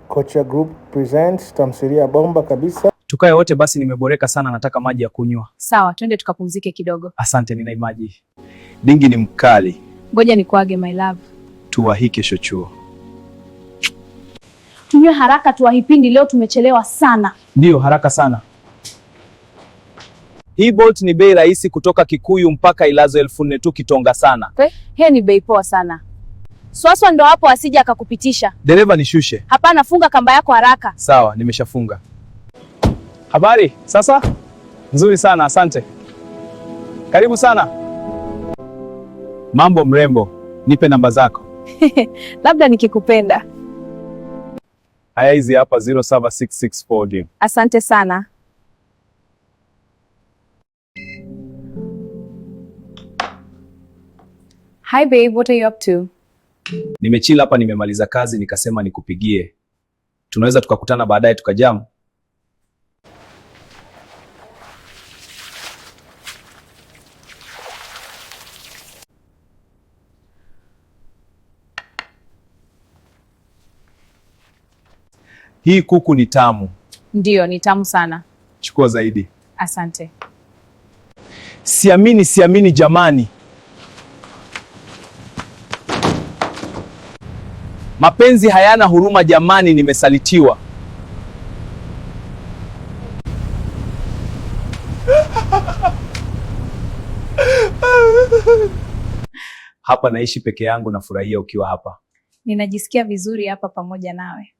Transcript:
Kocha Group presents tamthilia bomba kabisa. Tukae wote basi, nimeboreka sana, nataka maji ya kunywa. Sawa, twende tukapumzike kidogo. Asante, nina maji. Dingi ni mkali. Ngoja nikuage my love. Tuwahi kesho chuo. Tunywe haraka tuwahi pindi leo tumechelewa sana. Ndio, haraka sana. Hii Bolt ni bei rahisi kutoka Kikuyu mpaka Ilazo 1400 tu Kitonga sana. Hii ni bei poa sana. Swaswa ndo hapo asije akakupitisha. Dereva nishushe. Hapana, funga kamba yako haraka. Sawa, nimeshafunga. Habari, sasa? Nzuri sana, asante. Karibu sana. Mambo mrembo, nipe namba zako. Labda nikikupenda. Haya, hizi hapa 07664. Asante sana. Hi babe, what are you up to? Nimechill hapa, nimemaliza kazi nikasema nikupigie. Tunaweza tukakutana baadaye tukajam. Hii kuku ni tamu. Ndiyo, ni tamu sana. Chukua zaidi. Asante. Siamini jamani. Mapenzi hayana huruma jamani, nimesalitiwa. Hapa naishi peke yangu, nafurahia ukiwa hapa. Ninajisikia vizuri hapa pamoja nawe.